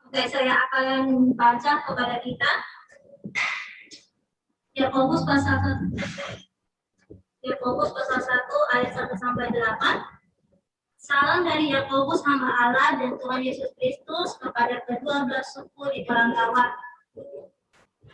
Oke, saya akan baca kepada kita Yakobus pasal 1. Yakobus pasal 1 ayat 1 sampai 8. Salam dari Yakobus hamba Allah dan Tuhan Yesus Kristus kepada kedua belas suku di perantauan.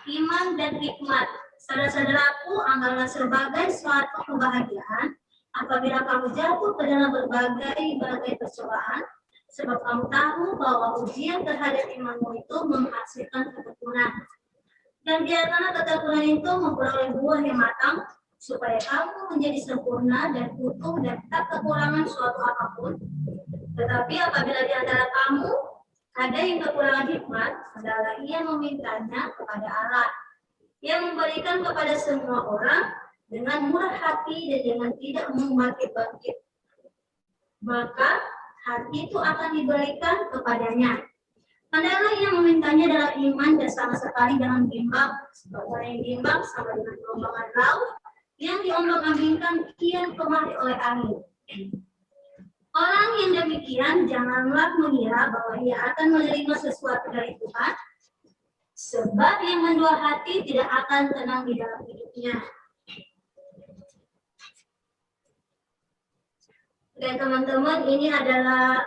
Iman dan hikmat. Saudara-saudaraku, anggaplah sebagai suatu kebahagiaan apabila kamu jatuh ke dalam berbagai percobaan, sebab kamu tahu bahwa ujian terhadap imanmu itu menghasilkan ketekunan. Dan biarkanlah ketekunan itu memperoleh buah yang matang, supaya kamu menjadi sempurna dan utuh dan tak kekurangan suatu apapun. Tetapi apabila di antara kamu ada yang kekurangan hikmat, hendaklah ia memintanya kepada Allah, yang memberikan kepada semua orang dengan murah hati dan dengan tidak membangkit-bangkit. Maka hati itu akan diberikan kepadanya. Hendaklah ia memintanya dalam iman dan sama sekali jangan bimbang, sebab orang yang bimbang sama dengan gelombang laut yang diombang-ambingkan kian kemari oleh angin. Orang yang demikian janganlah mengira bahwa ia akan menerima sesuatu dari Tuhan, sebab yang mendua hati tidak akan tenang di dalam hidupnya. Dan teman-teman, ini adalah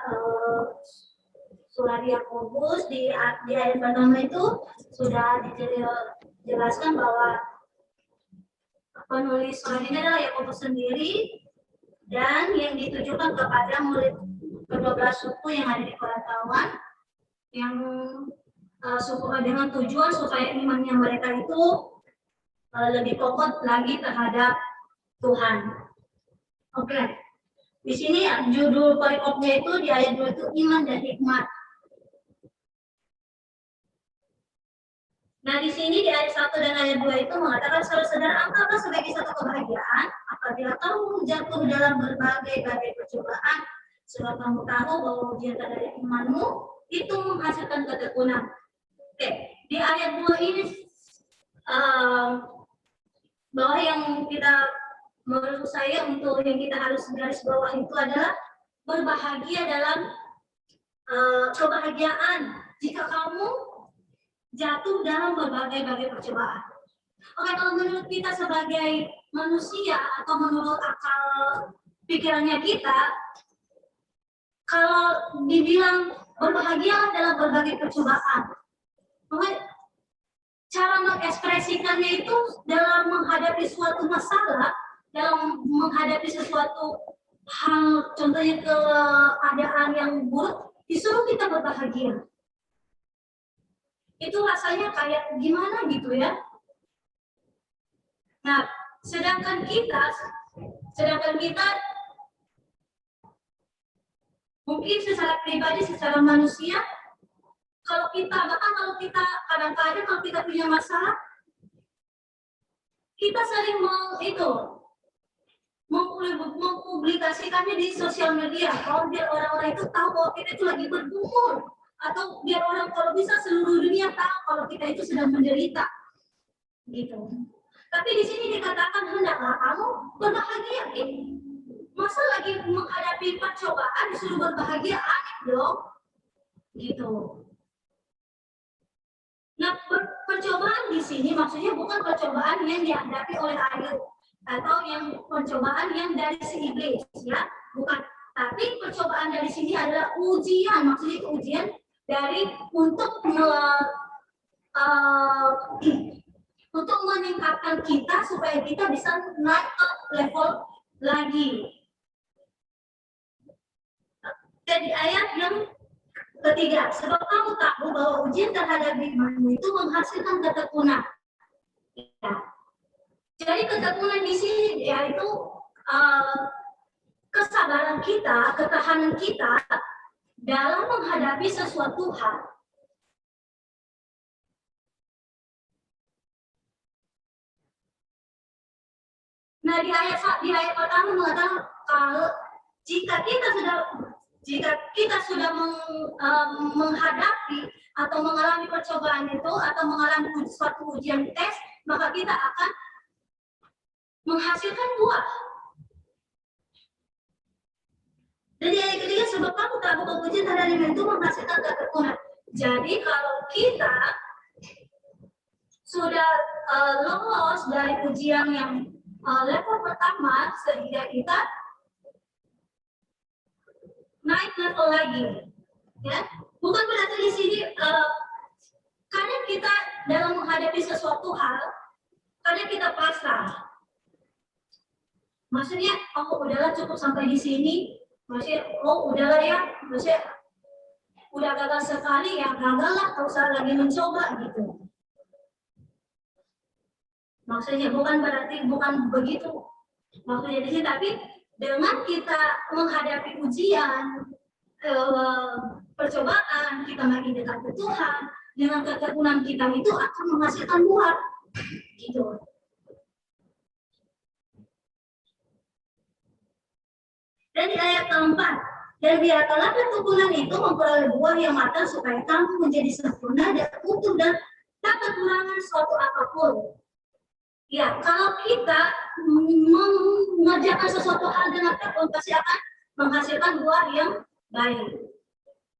surat Yakobus di ayat pertama itu sudah dijelaskan bahwa penulis surat ini adalah Yakobus sendiri dan yang ditujukan kepada murid ke-12 suku yang ada di perantauan, yang dengan tujuan supaya imannya mereka itu lebih kokoh lagi terhadap Tuhan. Oke. Di sini judul perikopnya itu di ayat 2 itu iman dan hikmat. Nah, di sini di ayat 1 dan ayat 2 itu mengatakan saudara-saudara anggaplah sebagai satu kebahagiaan apabila kamu jatuh dalam berbagai percobaan, sebab kamu tahu bahwa ujian terhadap imanmu itu menghasilkan ketekunan. Oke, di ayat 2 ini bahwa yang kita menurut saya untuk yang kita harus garis bawah itu adalah berbahagia dalam kebahagiaan jika kamu jatuh dalam berbagai percobaan. Oke, kalau menurut kita sebagai manusia atau menurut akal pikirannya kita, kalau dibilang berbahagia dalam berbagai percobaan, cara mengekspresikannya itu dalam menghadapi suatu masalah, dalam menghadapi sesuatu hal, contohnya keadaan yang buruk, disuruh kita berbahagia. Itu rasanya kayak gimana gitu ya. Nah, sedangkan kita mungkin secara pribadi, secara manusia, kalau kita kadang-kadang kalau kita punya masalah, kita sering mempublikasikannya di sosial media, kalau biar orang-orang itu tahu bahwa kita itu lagi bergumul, atau biar orang kalau bisa seluruh dunia tahu kalau kita itu sedang menderita, gitu. Tapi di sini dikatakan hendaklah kamu berbahagia. Masa lagi menghadapi percobaan disuruh berbahagia, aneh dong, gitu. Nah, percobaan di sini maksudnya bukan percobaan yang dihadapi oleh Ayub atau yang percobaan yang dari si iblis, ya, bukan. Tapi percobaan dari sini adalah ujian, maksudnya ujian dari untuk meningkatkan kita supaya kita bisa naik ke level lagi. Jadi ayat yang ketiga, sebab kamu tahu bahwa ujian terhadap imanmu itu menghasilkan ketekunan. Ya. Jadi ketekunan di sini yaitu kesabaran kita, ketahanan kita dalam menghadapi sesuatu hal. Nah, di ayat pertama mengatakan kalau jika kita sudah menghadapi atau mengalami percobaan itu atau mengalami suatu ujian tes, maka kita akan menghasilkan buah. Dan yang ketiga, sebab kamu tahu bahwa ujian terhadap iman itu menghasilkan ketekunan. Jadi kalau kita sudah lolos dari ujian yang level pertama, sehingga kita naik level lagi, ya. Bukan berarti di sini kadang kita dalam menghadapi sesuatu hal, kadang kita pasrah. Maksudnya, oh udahlah cukup sampai di sini. Maksudnya, oh udahlah ya, maksudnya udah gagal sekali ya gagal lah, tak usah lagi mencoba gitu. Maksudnya bukan begitu. Maksudnya di sini, tapi dengan kita menghadapi ujian, percobaan, kita makin dekat ke Tuhan, dengan ketekunan kita itu akan menghasilkan buah, gitu. Dan di ayat keempat, dan biarkanlah ketekunan itu memperoleh buah yang matang supaya kamu menjadi sempurna dan utuh dan tak kekurangan suatu apapun. Ya, kalau kita mengerjakan sesuatu hal dengan tekun, pasti akan menghasilkan buah yang baik.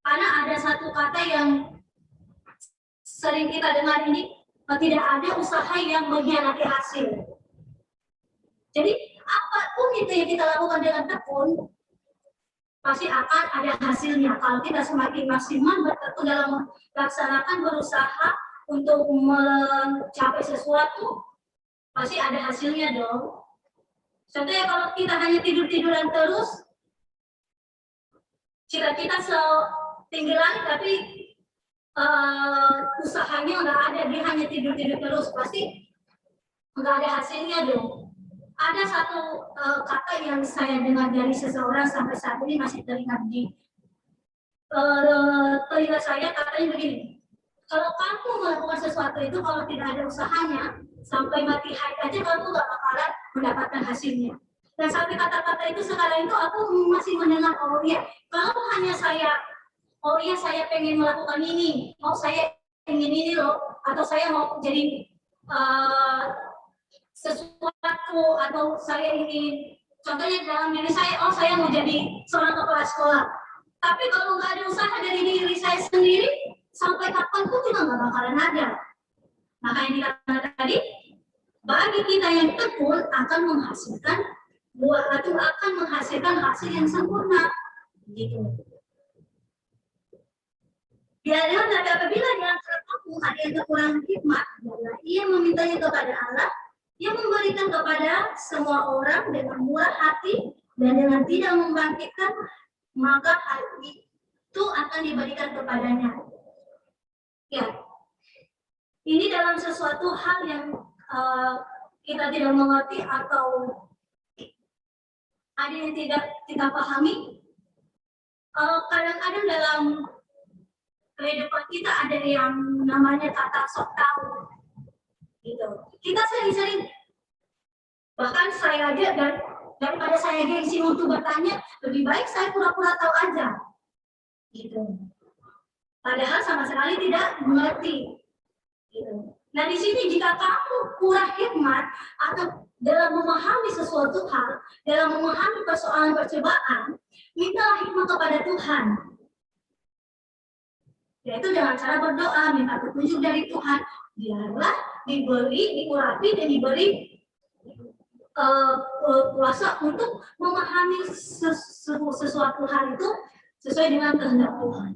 Karena ada satu kata yang sering kita dengar ini, tidak ada usaha yang mengkhianati hasil. Jadi apapun itu yang kita lakukan dengan tekun, pasti akan ada hasilnya. Kalau kita semakin maksimal bertekun dalam melaksanakan berusaha untuk mencapai sesuatu, pasti ada hasilnya dong. Contohnya kalau kita hanya tidur-tiduran terus, cita-cita setinggi langit tapi usahanya nggak ada, dia hanya tidur-tidur terus, pasti nggak ada hasilnya dong. Ada satu kata yang saya dengar dari seseorang sampai saat ini masih teringat di telinga saya, katanya begini, kalau kamu melakukan sesuatu itu kalau tidak ada usahanya, sampai mati haid aja kamu nggak bakalan mendapatkan hasilnya. Dan sampai kata-kata itu sekarang itu aku masih mendengar, oh iya, kalau hanya saya, oh iya saya pengen melakukan ini, oh saya ingin ini loh, atau saya mau jadi sesuatu, atau saya ingin, contohnya dalam diri saya, oh saya mau jadi seorang kepala sekolah. Tapi kalau nggak ada usaha dari diri saya sendiri, sampai kapanpun juga nggak bakalan ada. Maka yang dikatakan tadi, bagi kita yang tekun akan menghasilkan buah atau akan menghasilkan hasil yang sempurna. Gitu. Biarlah ada apabila di antara kamu ada yang kekurangan hikmat, ia memintanya kepada Allah, ia memberikan kepada semua orang dengan murah hati dan dengan tidak membangkitkan, maka hal itu akan diberikan kepadanya. Ya, ini dalam sesuatu hal yang kita tidak mengerti atau ada yang tidak kita pahami. Kadang-kadang dalam kehidupan kita ada yang namanya kata sok tahu. Gitu. Kita sering-sering, bahkan saya aja, daripada saya gengsi untuk bertanya, lebih baik saya pura-pura tahu aja. Gitu. Padahal sama sekali tidak mengerti. Gitu. Nah di sini jika kamu kurang hikmat atau dalam memahami sesuatu hal, dalam memahami persoalan percobaan, mintalah hikmat kepada Tuhan. Yaitu dengan cara berdoa, minta petunjuk dari Tuhan, biarlah diberi, diurapi dan diberi kuasa untuk memahami sesuatu hal itu sesuai dengan kehendak Tuhan.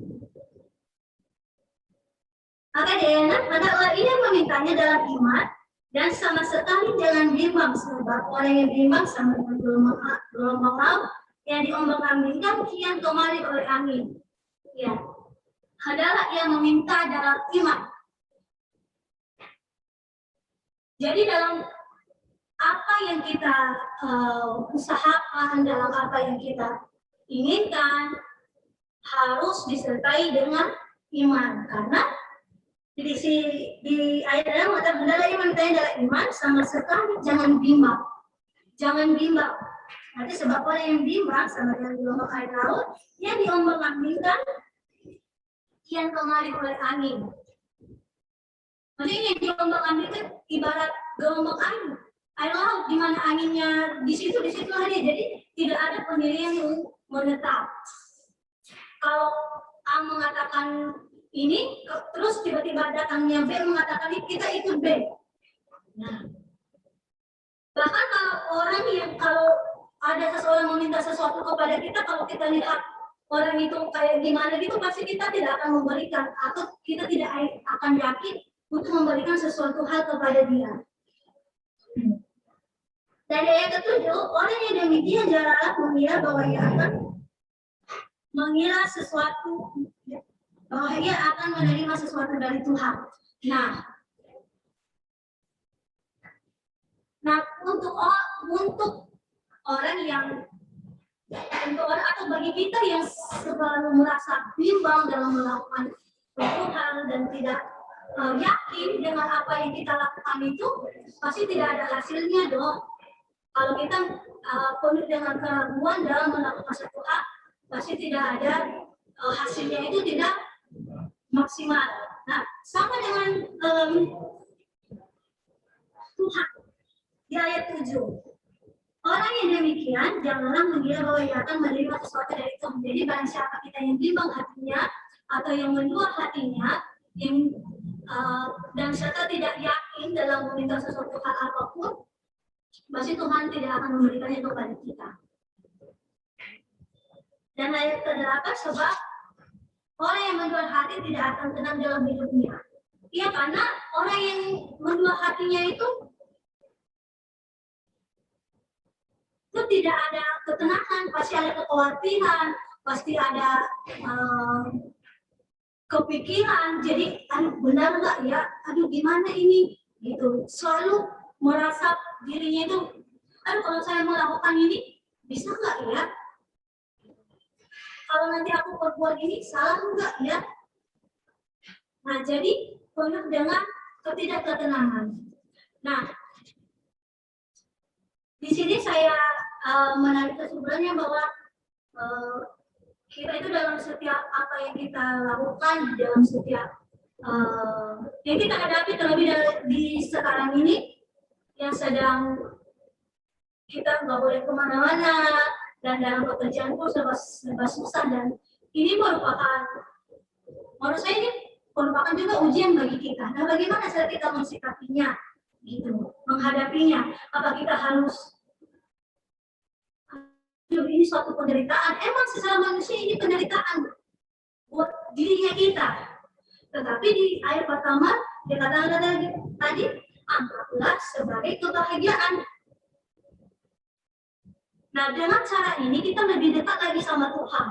Maka hendaklah ia memintanya dalam iman dan sama sekali jangan bimbang, sebab orang yang bimbang sama dengan gelombang laut yang diombang-ambingkan kian kemari oleh angin. Ya, hendaklah ia meminta dalam iman. Jadi dalam apa yang kita usahakan, dalam apa yang kita inginkan, harus disertai dengan iman. Karena di ayat dalam kata hendaklah ia memintanya dalam iman, sama sekali jangan bimbang. Jangan bimbang. Nanti sebab orang yang bimbang sama dengan gelombang air laut yang diombang-ambingkan kian kemari oleh angin. Maksudnya yang diombang-ambingkan ibarat gelombang air laut, di mana anginnya di situ aja. Jadi tidak ada pendirian yang menetap. Kalau A mengatakan ini, terus tiba-tiba datangnya B mengatakan kita ikut B. Nah, bahkan kalau ada seseorang meminta sesuatu kepada kita, kalau kita lihat orang itu kayak gimana gitu, pasti kita tidak akan memberikan, atau kita tidak akan yakin untuk memberikan sesuatu hal kepada dia. Dan yang ketujuh, orang yang demikian janganlah mengira bahwa ia akan mengira sesuatu, bahwa ia akan menerima sesuatu dari Tuhan. Nah, untuk orang yang atau bagi kita yang selalu merasa bimbang dalam melakukan suatu hal dan tidak yakin dengan apa yang kita lakukan itu, pasti tidak ada hasilnya dong. Kalau kita penuh dengan keraguan dalam melakukan suatu hal, pasti tidak ada hasilnya, itu tidak maksimal. Nah, sama dengan Tuhan di ayat 7. Orang yang demikian janganlah mengira bahwa ia akan menerima sesuatu dari Tuhan. Jadi barang siapa kita yang bimbang hatinya atau yang mendua hatinya, dan serta tidak yakin dalam meminta sesuatu hal apapun, pasti Tuhan tidak akan memberikannya kepada kita. Dan ayat ke-8, sebab orang yang mendua hati tidak akan tenang dalam hidupnya. Iya, karena orang yang mendua hatinya itu tidak ada ketenangan, pasti ada kekhawatiran, pasti ada kepikiran. Jadi, benar nggak ya? Gimana ini? Gitu. Selalu merasa dirinya itu, kalau saya melakukan ini, bisa nggak ya? Kalau nanti aku berbuat ini, salah nggak ya? Nah, jadi penuh dengan ketidakketenangan. Nah, di sini saya menarik kesimpulannya bahwa kita itu dalam setiap apa yang kita lakukan, dalam setiap yang kita hadapi, terlebih di sekarang ini yang sedang kita nggak boleh kemana-mana, dan dalam pekerjaan pun serba susah, dan ini menurut saya ini merupakan juga ujian bagi kita. Nah, bagaimana cara kita mensikapinya, gitu, menghadapinya? Apa kita harus ini suatu penderitaan? Emang secara manusia ini penderitaan buat dirinya kita. Tetapi di ayat pertama dikatakan tadi, anggaplah sebagai kebahagiaan. Nah, dengan cara ini kita lebih dekat lagi sama Tuhan.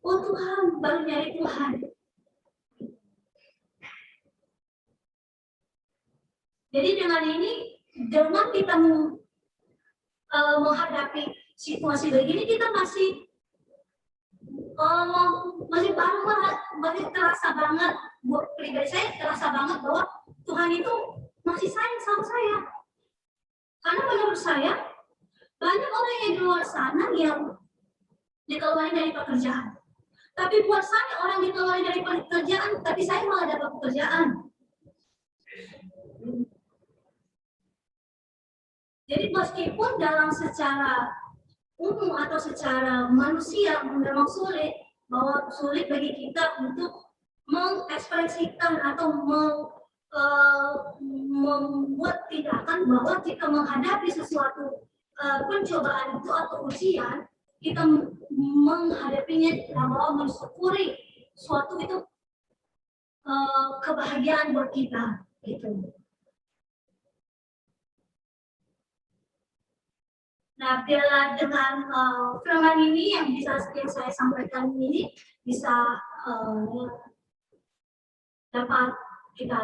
Oh Tuhan, baru nyari Tuhan. Jadi dengan ini, dengan kita menghadapi situasi begini, kita masih terasa banget, buat pribadi saya terasa banget bahwa Tuhan itu masih sayang sama saya. Karena menurut saya, banyak orang yang di luar sana yang dikeluarin dari pekerjaan. Tapi buat saya, orang dikeluarin dari pekerjaan, tapi saya malah dapat pekerjaan. Jadi meskipun dalam secara umum atau secara manusia memang sulit, bahwa sulit bagi kita untuk mengekspresikan atau membuat tindakan bahwa jika menghadapi sesuatu pencobaan itu atau ujian, kita menghadapinya bahwa mensyukuri suatu itu kebahagiaan buat kita, gitu. Nah, bila dengan firman ini yang saya sampaikan ini bisa dapat kita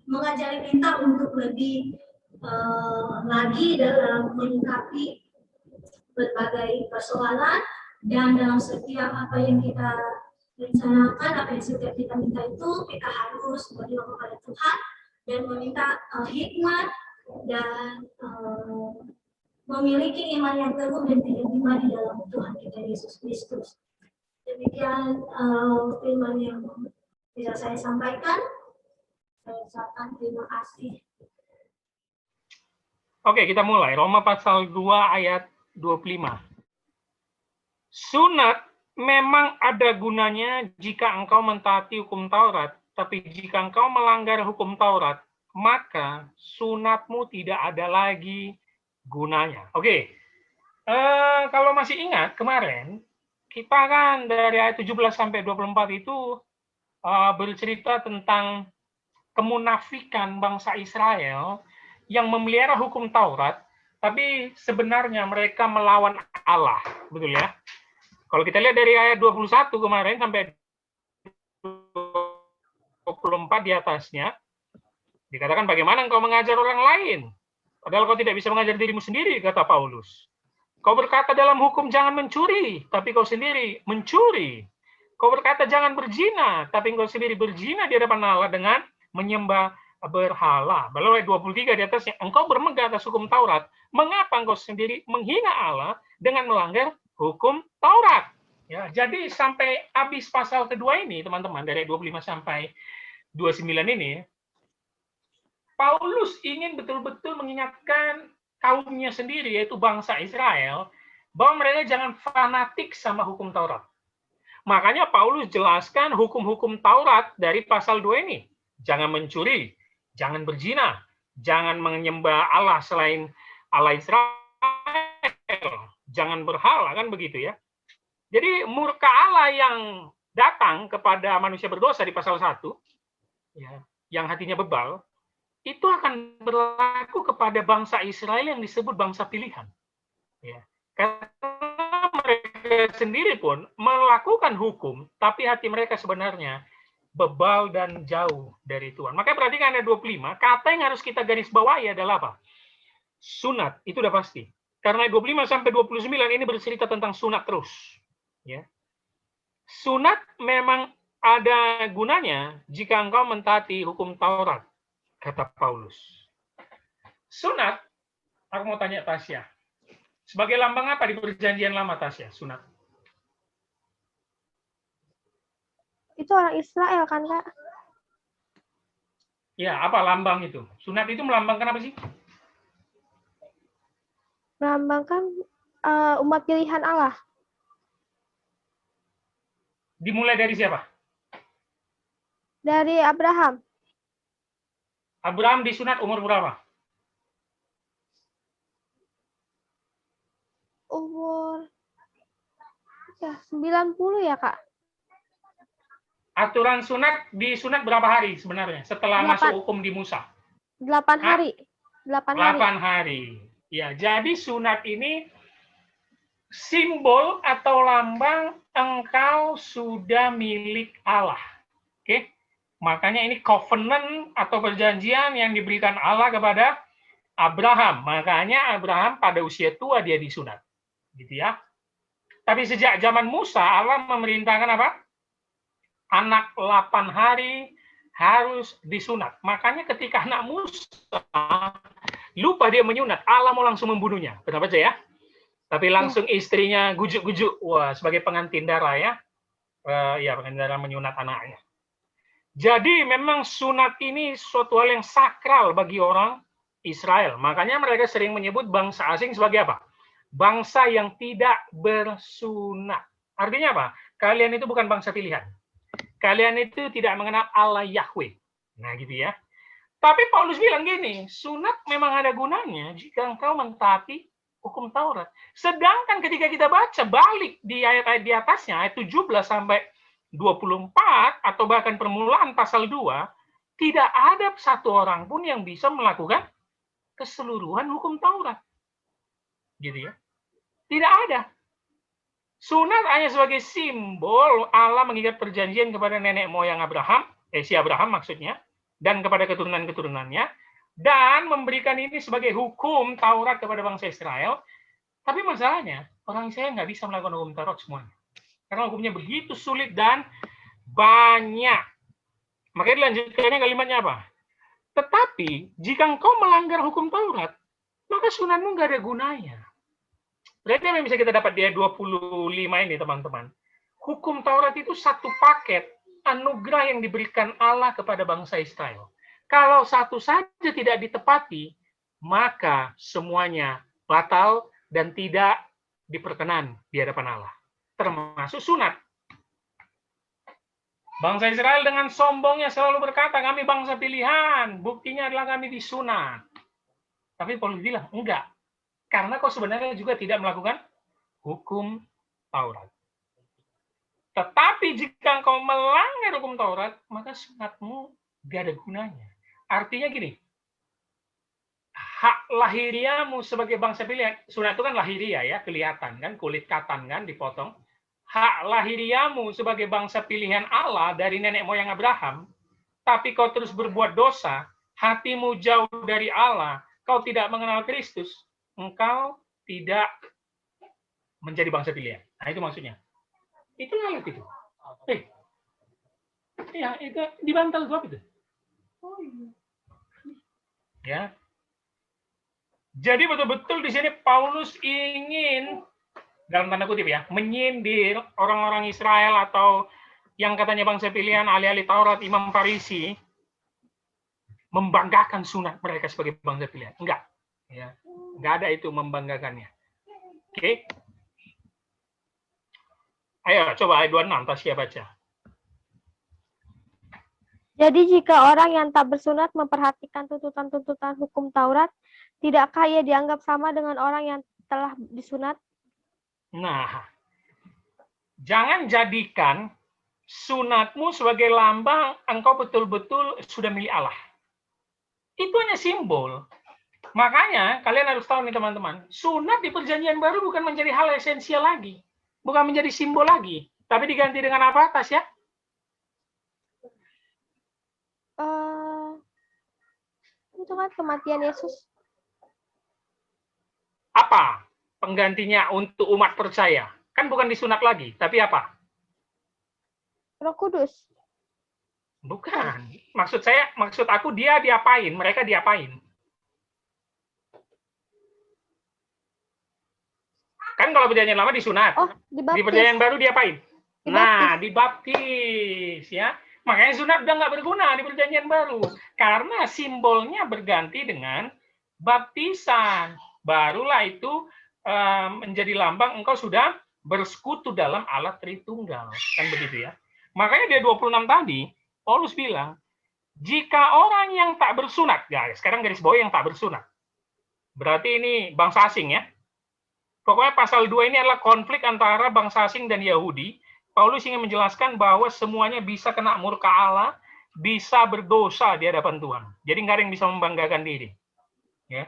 mengajari kita untuk lebih lagi dalam menyikapi berbagai persoalan, dan dalam setiap apa yang kita rencanakan, apa yang setiap kita minta itu, kita harus berdoa kepada Tuhan dan meminta hikmat dan memiliki iman yang teguh dan tidak tinggal di dalam Tuhan kita Yesus Kristus. Demikian firman yang bisa saya sampaikan. Saya ucapkan terima kasih. Oke, kita mulai. Roma pasal 2 ayat 25. Sunat memang ada gunanya jika engkau mentaati hukum Taurat, tapi jika engkau melanggar hukum Taurat, maka sunatmu tidak ada lagi gunanya. Oke, kalau masih ingat kemarin, kita kan dari ayat 17 sampai 24 itu bercerita tentang kemunafikan bangsa Israel yang memelihara hukum Taurat, tapi sebenarnya mereka melawan Allah, betul ya? Kalau kita lihat dari ayat 21 kemarin sampai 24 di atasnya, dikatakan bagaimana engkau mengajar orang lain, padahal kau tidak bisa mengajar dirimu sendiri, kata Paulus. Kau berkata dalam hukum jangan mencuri, tapi kau sendiri mencuri. Kau berkata jangan berzina, tapi engkau sendiri berzina di hadapan Allah dengan menyembah berhala. Lalu ayat 23 di atasnya, engkau bermegah atas hukum Taurat, mengapa engkau sendiri menghina Allah dengan melanggar hukum Taurat? Ya, jadi sampai habis pasal kedua ini, teman-teman, dari 25 sampai 29 ini, Paulus ingin betul-betul mengingatkan kaumnya sendiri, yaitu bangsa Israel, bahwa mereka jangan fanatik sama hukum Taurat. Makanya Paulus jelaskan hukum-hukum Taurat dari pasal 2 ini. Jangan mencuri, jangan berzina, jangan menyembah Allah selain Allah Israel, jangan berhala, kan begitu ya. Jadi murka Allah yang datang kepada manusia berdosa di pasal 1, ya, yang hatinya bebal, itu akan berlaku kepada bangsa Israel yang disebut bangsa pilihan. Ya. Karena mereka sendiri pun melakukan hukum, tapi hati mereka sebenarnya bebal dan jauh dari Tuhan. Makanya perhatikan ayat 25, kata yang harus kita garis bawahi adalah apa? Sunat, itu udah pasti. Karena 25 sampai 29 ini bercerita tentang sunat terus. Ya. Sunat memang ada gunanya jika engkau mentaati hukum Taurat, kata Paulus. Sunat, aku mau tanya Tasya, sebagai lambang apa di perjanjian lama, Tasya, sunat? Itu orang Israel kan, Kak? Ya, apa lambang itu? Sunat itu melambangkan apa sih? Melambangkan umat pilihan Allah. Dimulai dari siapa? Dari Abraham. Abraham disunat umur berapa? Umur ya 90 ya, Kak? Aturan sunat disunat berapa hari sebenarnya setelah 8. masuk hukum di Musa? 8 hari. 8 hari. 8 hari. Ya, jadi sunat ini simbol atau lambang engkau sudah milik Allah. Oke? Makanya ini covenant atau perjanjian yang diberikan Allah kepada Abraham. Makanya Abraham pada usia tua dia disunat. Gitu ya. Tapi sejak zaman Musa Allah memerintahkan apa? Anak 8 hari harus disunat. Makanya ketika anak Musa lupa dia menyunat, Allah mau langsung membunuhnya. Kenapa aja ya? Tapi langsung istrinya gujuk-gujuk, wah, sebagai pengantin darah ya. Ya, pengantin darah menyunat anaknya. Jadi memang sunat ini suatu hal yang sakral bagi orang Israel. Makanya mereka sering menyebut bangsa asing sebagai apa? Bangsa yang tidak bersunat. Artinya apa? Kalian itu bukan bangsa pilihan. Kalian itu tidak mengenal Allah Yahweh. Nah gitu ya. Tapi Paulus bilang gini, sunat memang ada gunanya jika engkau mentaati hukum Taurat. Sedangkan ketika kita baca balik di ayat-ayat di atasnya, ayat 17 sampai 24, atau bahkan permulaan pasal 2, tidak ada satu orang pun yang bisa melakukan keseluruhan hukum Taurat. Gitu ya. Tidak ada. Sunat hanya sebagai simbol Allah mengikat perjanjian kepada nenek moyang Abraham, si Abraham maksudnya, dan kepada keturunan-keturunannya, dan memberikan ini sebagai hukum Taurat kepada bangsa Israel. Tapi masalahnya, orang Israel nggak bisa melakukan hukum Taurat semuanya. Karena hukumnya begitu sulit dan banyak. Makanya dilanjutkannya kalimatnya apa? Tetapi, jika engkau melanggar hukum Taurat, maka sunatmu nggak ada gunanya. Berarti yang bisa kita dapat di ayat 25 ini, teman-teman. Hukum Taurat itu satu paket anugerah yang diberikan Allah kepada bangsa Israel. Kalau satu saja tidak ditepati, maka semuanya batal dan tidak diperkenan di hadapan Allah. termasuk sunat. Bangsa Israel dengan sombongnya selalu berkata, kami bangsa pilihan, buktinya adalah kami disunat. Tapi Paulus bilang, enggak. Karena kau sebenarnya juga tidak melakukan hukum Taurat. Tetapi jika engkau melanggar hukum Taurat, maka sunatmu gak ada gunanya. Artinya gini, hak lahiriamu sebagai bangsa pilihan, sunat itu kan lahiria ya, kelihatan kan, kulit katan kan dipotong. Hak lahiriamu sebagai bangsa pilihan Allah dari nenek moyang Abraham, tapi kau terus berbuat dosa, hatimu jauh dari Allah, kau tidak mengenal Kristus, engkau tidak menjadi bangsa pilihan. Nah itu maksudnya. Itu ayat itu. Ya, itu dibantal gua itu. Oh iya. Ya. Jadi betul-betul di sini Paulus ingin dalam tanda kutip ya, menyindir orang-orang Israel atau yang katanya bangsa pilihan, ahli-ahli Taurat, imam Farisi, membanggakan sunat mereka sebagai bangsa pilihan. Enggak. Ya. Enggak ada itu membanggakannya. Oke. Ayo, coba ayat 26, Tasya baca. Jadi jika orang yang tak bersunat memperhatikan tuntutan-tuntutan hukum Taurat, tidakkah ia dianggap sama dengan orang yang telah disunat? Nah, jangan jadikan sunatmu sebagai lambang engkau betul-betul sudah milik Allah. Itu hanya simbol. Makanya kalian harus tahu nih teman-teman, sunat di Perjanjian Baru bukan menjadi hal esensial lagi, bukan menjadi simbol lagi, tapi diganti dengan apa, Tasya? Itu kan kematian Yesus. Apa penggantinya untuk umat percaya? Kan bukan disunat lagi, tapi apa? Roh Kudus. Bukan. Maksud aku dia diapain? Mereka diapain? Kan kalau Perjanjian Lama disunat. Oh, dibaptis. Di Perjanjian Baru diapain? Dibaptis. Nah, dibaptis ya. Makanya sunat udah nggak berguna di Perjanjian Baru karena simbolnya berganti dengan baptisan. Barulah itu menjadi lambang engkau sudah bersekutu dalam Allah Tritunggal. Kan begitu ya. Makanya di 26 tadi Paulus bilang, jika orang yang tak bersunat, ya sekarang garis bawah yang tak bersunat. Berarti ini bangsa asing ya. Pokoknya pasal 2 ini adalah konflik antara bangsa asing dan Yahudi. Paulus ingin menjelaskan bahwa semuanya bisa kena murka Allah, bisa berdosa di hadapan Tuhan. Jadi nggak ada yang bisa membanggakan diri. Ya.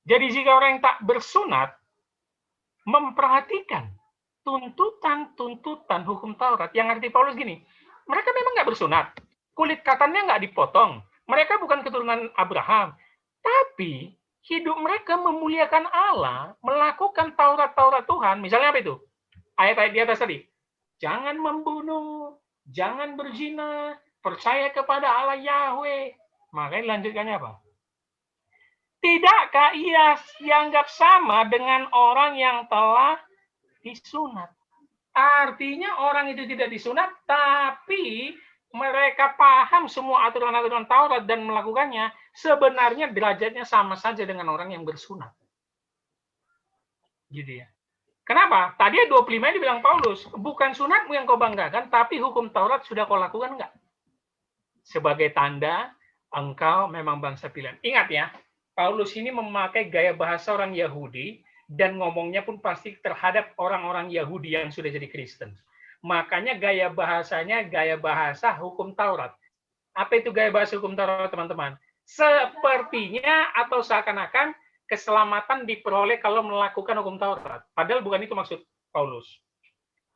Jadi jika orang yang tak bersunat memperhatikan tuntutan-tuntutan hukum Taurat, yang arti Paulus gini, mereka memang nggak bersunat, kulit katannya nggak dipotong, mereka bukan keturunan Abraham, tapi hidup mereka memuliakan Allah, melakukan Taurat-Taurat Tuhan. Misalnya apa itu? Ayat-ayat di atas tadi. Jangan membunuh, jangan berzina, percaya kepada Allah Yahweh. Makanya lanjutkannya apa? Tidakkah ia dianggap sama dengan orang yang telah disunat? Artinya orang itu tidak disunat, tapi mereka paham semua aturan-aturan Taurat dan melakukannya, sebenarnya derajatnya sama saja dengan orang yang bersunat. Gitu ya. Kenapa? Tadi 25 dibilang Paulus, bukan sunatmu yang kau banggakan, tapi hukum Taurat sudah kau lakukan enggak? Sebagai tanda engkau memang bangsa pilihan. Ingat ya, Paulus ini memakai gaya bahasa orang Yahudi, dan ngomongnya pun pasti terhadap orang-orang Yahudi yang sudah jadi Kristen. Makanya gaya bahasanya gaya bahasa hukum Taurat. Apa itu gaya bahasa hukum Taurat, teman-teman? Sepertinya atau seakan-akan keselamatan diperoleh kalau melakukan hukum Taurat. Padahal bukan itu maksud Paulus.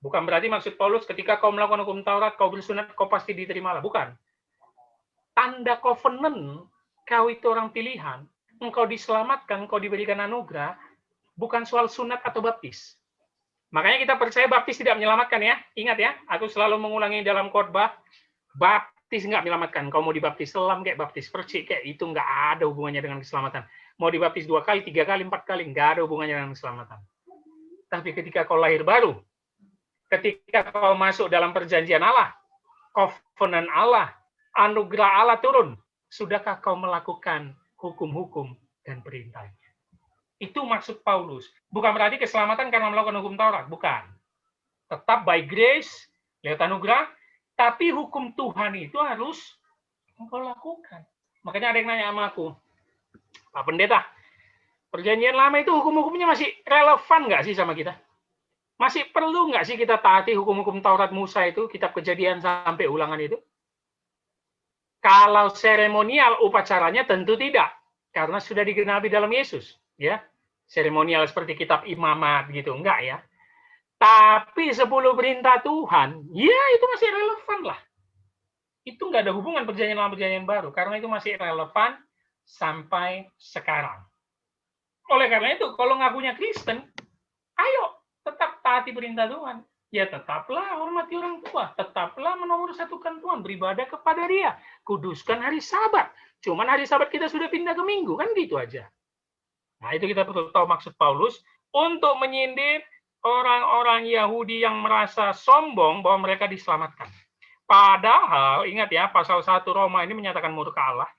Bukan berarti maksud Paulus ketika kau melakukan hukum Taurat, kau bersunat, kau pasti diterima lah. Bukan. Tanda covenant, kau itu orang pilihan, engkau diselamatkan, engkau diberikan anugerah, bukan soal sunat atau baptis. Makanya kita percaya baptis tidak menyelamatkan ya. Ingat ya, aku selalu mengulangi dalam khotbah, baptis nggak menyelamatkan. Kau mau dibaptis selam kayak baptis percik kayak itu nggak ada hubungannya dengan keselamatan. Mau dibaptis 2 kali, 3 kali, 4 kali, nggak ada hubungannya dengan keselamatan. Tapi ketika kau lahir baru, ketika kau masuk dalam perjanjian Allah, covenant Allah, anugerah Allah turun, sudahkah kau melakukan hukum-hukum dan perintahnya? Itu maksud Paulus. Bukan berarti keselamatan karena melakukan hukum Taurat, bukan. Tetap by grace, lewat anugerah, tapi hukum Tuhan itu harus engkau lakukan. Makanya ada yang nanya sama aku, Pak Pendeta, Perjanjian Lama itu hukum-hukumnya masih relevan nggak sih sama kita? Masih perlu nggak sih kita taati hukum-hukum Taurat Musa itu, kitab Kejadian sampai Ulangan itu? Kalau seremonial upacaranya tentu tidak, karena sudah digenapi dalam Yesus, ya. Seremonial seperti kitab Imamat gitu, enggak ya. Tapi 10 perintah Tuhan, ya itu masih relevan lah. Itu nggak ada hubungan Perjanjian Lama Perjanjian Baru, karena itu masih relevan sampai sekarang. Oleh karena itu, kalau ngakunya Kristen, ayo tetap taati perintah Tuhan. Ya tetaplah hormati orang tua, tetaplah menomorsatukan Tuhan, beribadah kepada Dia, kuduskan hari Sabat. Cuman hari Sabat kita sudah pindah ke Minggu, kan gitu aja. Nah, itu kita perlu tahu maksud Paulus untuk menyindir orang-orang Yahudi yang merasa sombong bahwa mereka diselamatkan. Padahal, ingat ya, pasal 1 Roma ini menyatakan murka Allah.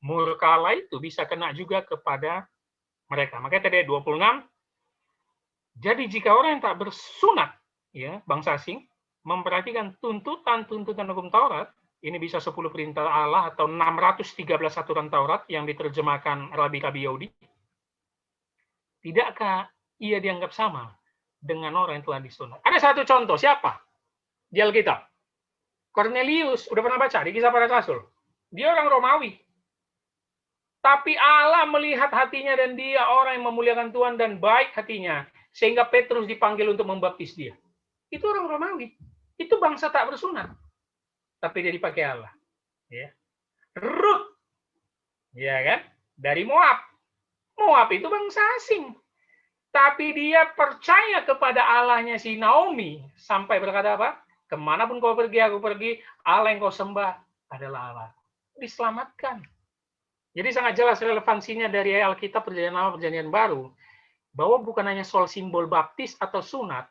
Murka Allah itu bisa kena juga kepada mereka. Makanya tadi 26, jadi jika orang yang tak bersunat, ya, bangsa asing, memperhatikan tuntutan-tuntutan hukum Taurat, ini bisa 10 perintah Allah atau 613 aturan Taurat yang diterjemahkan rabi-rabi Yahudi, tidakkah ia dianggap sama dengan orang yang telah disunat? Ada satu contoh, siapa? Di Alkitab. Cornelius, udah pernah baca di Kisah Para Rasul. Dia orang Romawi. Tapi Allah melihat hatinya dan dia orang yang memuliakan Tuhan dan baik hatinya. Sehingga Petrus dipanggil untuk membaptis dia. Itu orang Romawi. Itu bangsa tak bersunat. Tapi dia dipakai Allah. Ya. Rut. Ya kan? Dari Moab. Moab itu bangsa asing. Tapi dia percaya kepada Allahnya si Naomi. Sampai berkata apa? Kemanapun kau pergi, aku pergi. Allah yang kau sembah adalah Allah. Diselamatkan. Jadi sangat jelas relevansinya dari Alkitab Perjanjian Lama Perjanjian Baru. Bahwa bukan hanya soal simbol baptis atau sunat,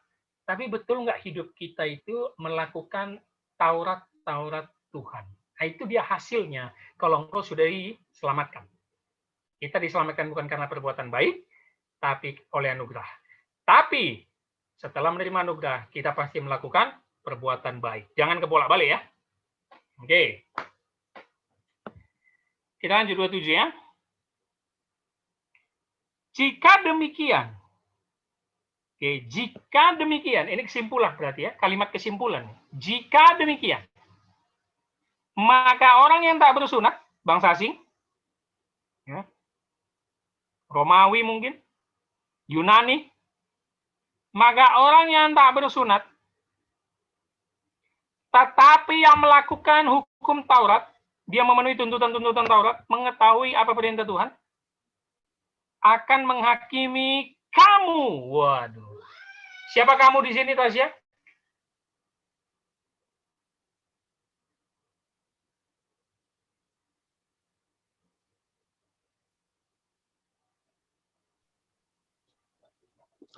tapi betul nggak hidup kita itu melakukan Taurat Tuhan. Nah, itu dia hasilnya kalau engkau sudah diselamatkan. Kita diselamatkan bukan karena perbuatan baik, tapi oleh anugerah. Tapi setelah menerima anugerah, kita pasti melakukan perbuatan baik. Jangan kebolak-balik ya. Oke. Kita lanjut 27 ya. Jika demikian, jika demikian, ini kesimpulan berarti ya, kalimat kesimpulan. Jika demikian, maka orang yang tak bersunat, bangsa asing, ya, Romawi mungkin, Yunani, maka orang yang tak bersunat, tetapi yang melakukan hukum Taurat, dia memenuhi tuntutan-tuntutan Taurat, mengetahui apa perintah Tuhan, akan menghakimi kamu. Waduh. Siapa kamu di sini, Tasya?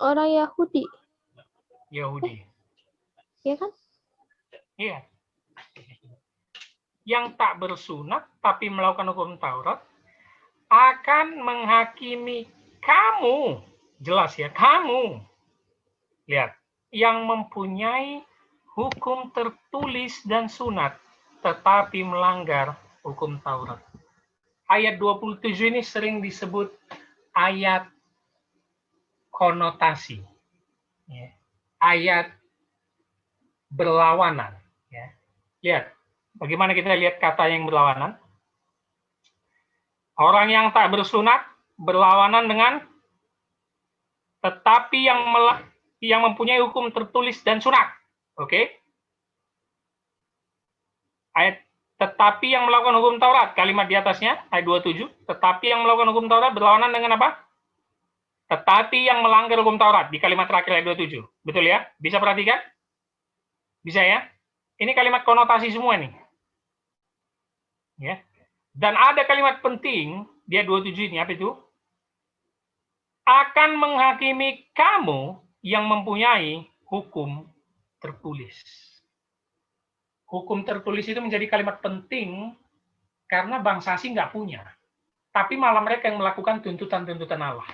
Orang Yahudi, Yahudi. ya kan? Iya. Yang tak bersunat tapi melakukan hukum Taurat akan menghakimi kamu. Jelas ya, kamu. Lihat, yang mempunyai hukum tertulis dan sunat tetapi melanggar hukum Taurat. Ayat 27 ini sering disebut ayat konotasi. Ya. Ayat berlawanan. Ya. Lihat, bagaimana kita lihat kata yang berlawanan? Orang yang tak bersunat berlawanan dengan tetapi yang mempunyai hukum tertulis dan sunat. Oke? Ayat tetapi yang melakukan hukum Taurat, kalimat di atasnya, ayat 27, tetapi yang melakukan hukum Taurat berlawanan dengan apa? Tetapi yang melanggar hukum Taurat, di kalimat terakhir ayat 27. Betul ya? Bisa perhatikan? Bisa ya? Ini kalimat konotasi semua nih. Ya. Dan ada kalimat penting, dia 27 ini, apa itu? Akan menghakimi kamu yang mempunyai hukum tertulis. Hukum tertulis itu menjadi kalimat penting karena bangsa asing nggak punya. Tapi malah mereka yang melakukan tuntutan-tuntutan Allah.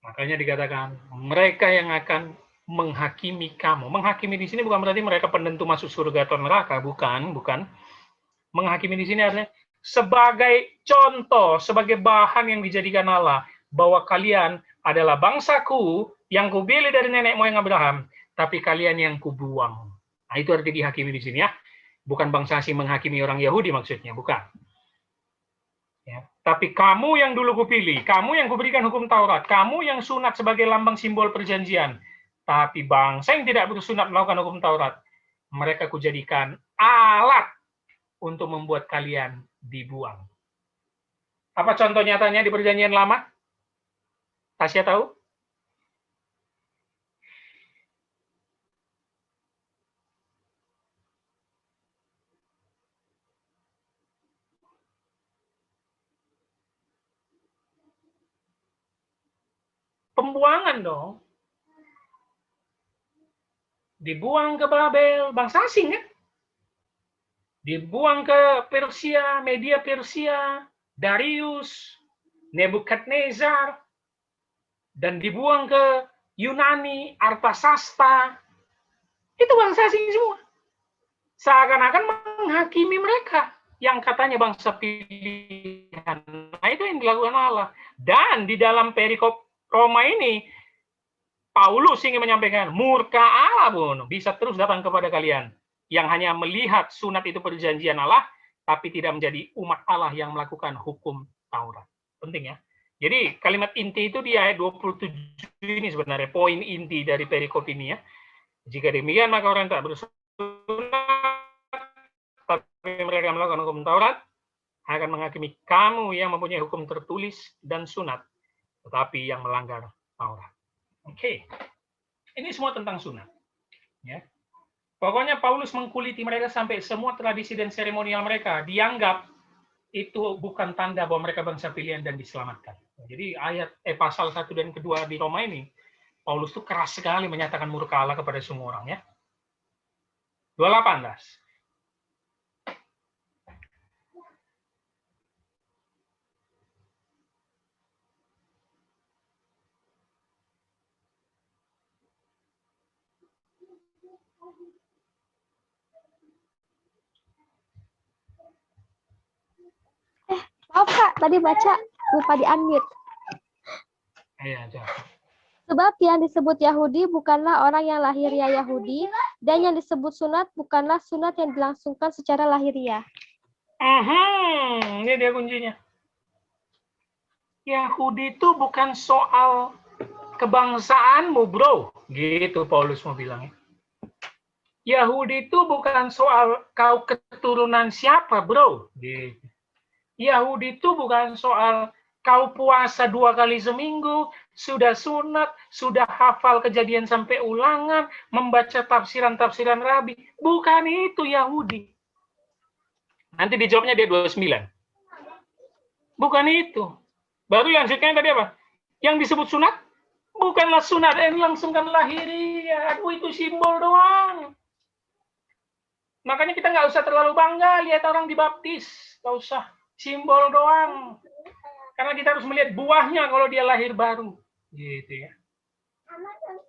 Makanya dikatakan mereka yang akan menghakimi kamu. Menghakimi di sini bukan berarti mereka penentu masuk surga atau neraka, bukan. Menghakimi di sini adalah sebagai contoh, sebagai bahan yang dijadikan Allah bahwa kalian adalah bangsaku yang kupilih dari nenek moyang Abraham, tapi kalian yang kubuang. Nah, itu arti dihakimi di sini ya. Bukan bangsa asing menghakimi orang Yahudi maksudnya, bukan. Ya. Tapi kamu yang dulu kupilih, kamu yang kuberikan hukum Taurat, kamu yang sunat sebagai lambang simbol perjanjian. Tapi bangsa yang tidak bersunat melakukan hukum Taurat, mereka kujadikan alat untuk membuat kalian dibuang. Apa contoh nyatanya di perjanjian lama? Tasya tahu? Pembuangan dong. Dibuang ke Babel, bangsa asing kan? Dibuang ke Persia, Media Persia, Darius, Nebukadnezar, dan dibuang ke Yunani, Artasasta. Itu bangsa asing semua. Seakan-akan menghakimi mereka yang katanya bangsa pilihan. Nah, itu yang dilakukan Allah. Dan di dalam perikop Roma ini, Paulus ingin menyampaikan, murka Allah pun bisa terus datang kepada kalian yang hanya melihat sunat itu perjanjian Allah, tapi tidak menjadi umat Allah yang melakukan hukum Taurat. Penting ya. Jadi kalimat inti itu di ayat 27 ini sebenarnya poin inti dari perikop ini ya. Jika demikian maka orang tak bersunat, tapi mereka melakukan hukum Taurat, akan menghakimi kamu yang mempunyai hukum tertulis dan sunat, tetapi yang melanggar Taurat. Oke, ini semua tentang sunat. Ya. Pokoknya Paulus mengkuliti mereka sampai semua tradisi dan seremonial mereka dianggap itu bukan tanda bahwa mereka bangsa pilihan dan diselamatkan. Jadi pasal 1 dan kedua di Roma ini, Paulus tuh keras sekali menyatakan murka Allah kepada semua orang ya. 28. Maaf Kak, tadi baca lupa di-unmute. Iya, Sebab yang disebut Yahudi bukanlah orang yang lahiriah Yahudi, dan yang disebut sunat bukanlah sunat yang dilangsungkan secara lahiriah. Ini dia kuncinya. Yahudi itu bukan soal kebangsaanmu, bro. Gitu Paulus mau bilangnya. Yahudi itu bukan soal kau keturunan siapa, bro. Gitu. Yahudi itu bukan soal kau puasa 2 kali seminggu, sudah sunat, sudah hafal kejadian sampai ulangan, membaca tafsiran-tafsiran rabi. Bukan itu Yahudi. Nanti dijawabnya dia 29. Bukan itu. Baru yang selanjutnya tadi apa? Yang disebut sunat, bukanlah sunat yang langsungkan lahiriah. Aduh, itu simbol doang. Makanya kita nggak usah terlalu bangga lihat orang dibaptis. Nggak usah. Simbol doang. Karena kita harus melihat buahnya kalau dia lahir baru. Gitu ya.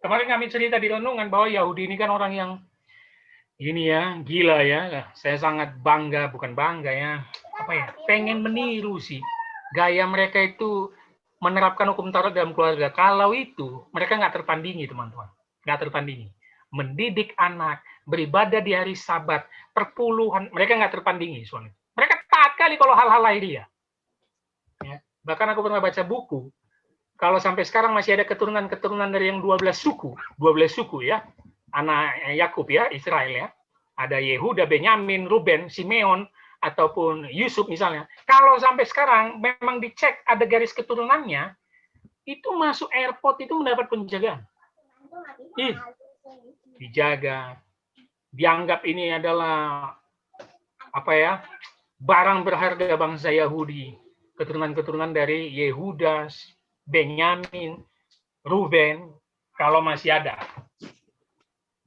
Kemarin kami cerita di renungan bahwa Yahudi ini kan orang yang ini ya, gila ya. Saya sangat bangga, bukan bangga ya. Apa ya? Pengen meniru sih. Gaya mereka itu menerapkan hukum Taurat dalam keluarga. Kalau itu, mereka nggak tertandingi, teman-teman. Nggak tertandingi. Mendidik anak, beribadah di hari Sabat, perpuluhan, mereka nggak tertandingi soalnya. Mereka taat kali kalau hal-hal lahiriah. Ya. Bahkan aku pernah baca buku, kalau sampai sekarang masih ada keturunan-keturunan dari yang 12 suku ya, anak Yakub ya, Israel ya, ada Yehuda, Benyamin, Ruben, Simeon, ataupun Yusuf misalnya. Kalau sampai sekarang memang dicek ada garis keturunannya, itu masuk airport itu mendapat penjagaan. Dijaga, dianggap ini adalah apa ya, barang berharga bangsa Yahudi, keturunan-keturunan dari Yehuda, Benyamin, Ruben, kalau masih ada.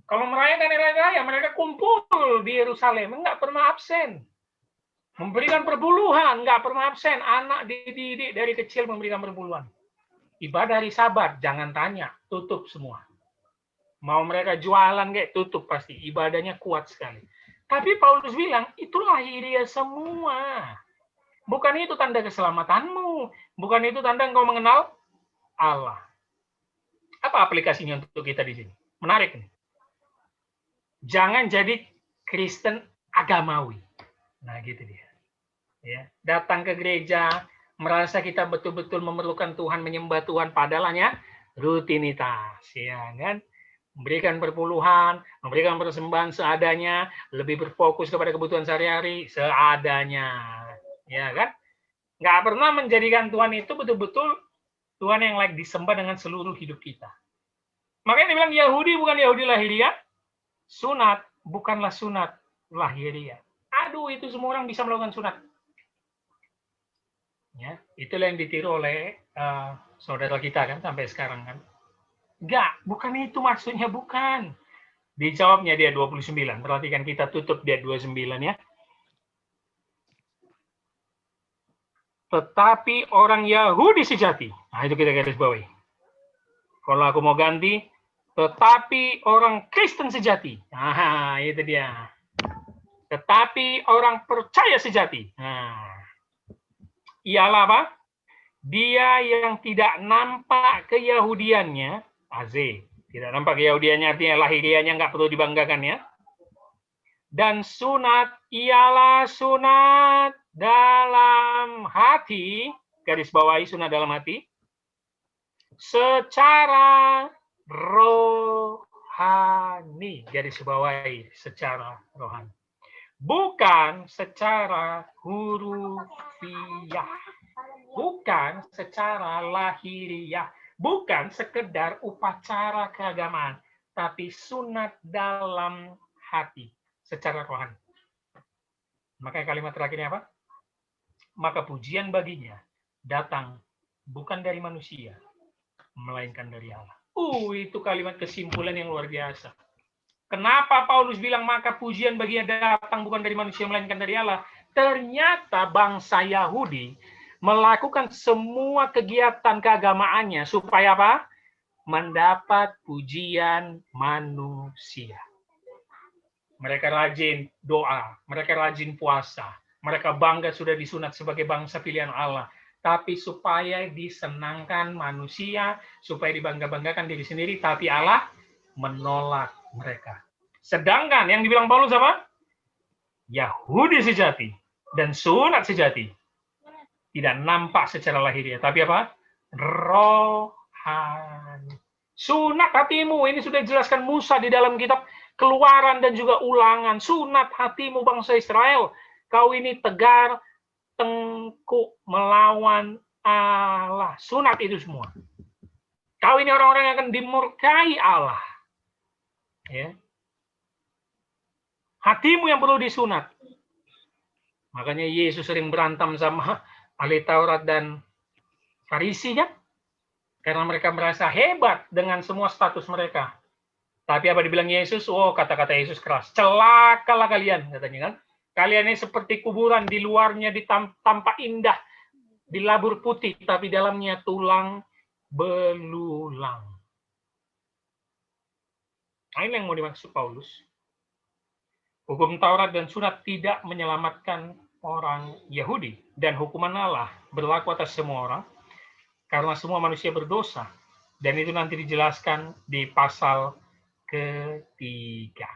Kalau merayakan hari raya, mereka kumpul di Yerusalem, nggak pernah absen. Memberikan perpuluhan, nggak pernah absen. Anak dididik dari kecil memberikan perpuluhan. Ibadah hari Sabat, jangan tanya, tutup semua. Mau mereka jualan kayak tutup pasti, ibadahnya kuat sekali. Tapi Paulus bilang, itu lahiriah semua. Bukan itu tanda keselamatanmu, bukan itu tanda engkau mengenal Allah. Apa aplikasinya untuk kita di sini? Menarik nih. Jangan jadi Kristen agamawi. Nah, gitu dia. Ya, datang ke gereja, merasa kita betul-betul memerlukan Tuhan, menyembah Tuhan, padahal hanya rutinitas, ya kan? Memberikan perpuluhan, memberikan persembahan seadanya, lebih berfokus kepada kebutuhan sehari-hari seadanya, ya kan? Nggak pernah menjadikan Tuhan itu betul-betul Tuhan yang layak disembah dengan seluruh hidup kita. Makanya dibilang Yahudi bukan Yahudi lahiriah, sunat bukanlah sunat lahiriah. Aduh, itu semua orang bisa melakukan sunat. Ya, itulah yang ditiru oleh saudara kita kan sampai sekarang kan. Enggak, bukan itu maksudnya, bukan. Dijawabnya dia 29. Perhatikan, kita tutup dia 29 ya. Tetapi orang Yahudi sejati. Nah, itu kita garis bawahi. Kalau aku mau ganti, tetapi orang Kristen sejati. Nah, itu dia. Tetapi orang percaya sejati. Nah, ialah apa? Dia yang tidak nampak keyahudiannya, tidak nampak keyahudiannya artinya lahiriahnya nggak perlu dibanggakan ya. Dan sunat ialah sunat dalam hati, garis bawahi sunat dalam hati, secara rohani, garis bawahi secara rohani. Bukan secara hurufiah. Bukan secara lahiriah, bukan sekedar upacara keagamaan, tapi sunat dalam hati, secara rohani. Makanya kalimat terakhirnya apa? Maka pujian baginya datang bukan dari manusia, melainkan dari Allah. Itu kalimat kesimpulan yang luar biasa. Kenapa Paulus bilang maka pujian baginya datang bukan dari manusia, melainkan dari Allah? Ternyata bangsa Yahudi melakukan semua kegiatan keagamaannya supaya apa? Mendapat pujian manusia. Mereka rajin doa, mereka rajin puasa, mereka bangga sudah disunat sebagai bangsa pilihan Allah. Tapi supaya disenangkan manusia, supaya dibangga-banggakan diri sendiri, tapi Allah menolak mereka. Sedangkan yang dibilang Paulus apa? Yahudi sejati dan sunat sejati tidak nampak secara lahiriah, tapi apa? Rohani. Sunat hatimu, ini sudah dijelaskan Musa di dalam kitab Keluaran dan juga Ulangan. Sunat hatimu bangsa Israel. Kau ini tegar, tengkuk melawan Allah. Sunat itu semua. Kau ini orang-orang yang akan dimurkai Allah. Ya. Hatimu yang perlu disunat. Makanya Yesus sering berantem sama ahli Taurat dan Farisi kan? Karena mereka merasa hebat dengan semua status mereka. Tapi apa dibilang Yesus? Oh, kata-kata Yesus keras. Celakalah kalian, katanya kan. Kalian ini seperti kuburan, di luarnya tampak indah, dilabur putih, tapi dalamnya tulang belulang. Nah, ini yang mau dimaksud Paulus. Hukum Taurat dan Sunat tidak menyelamatkan orang Yahudi, dan hukuman Allah berlaku atas semua orang karena semua manusia berdosa, dan itu nanti dijelaskan di pasal ketiga.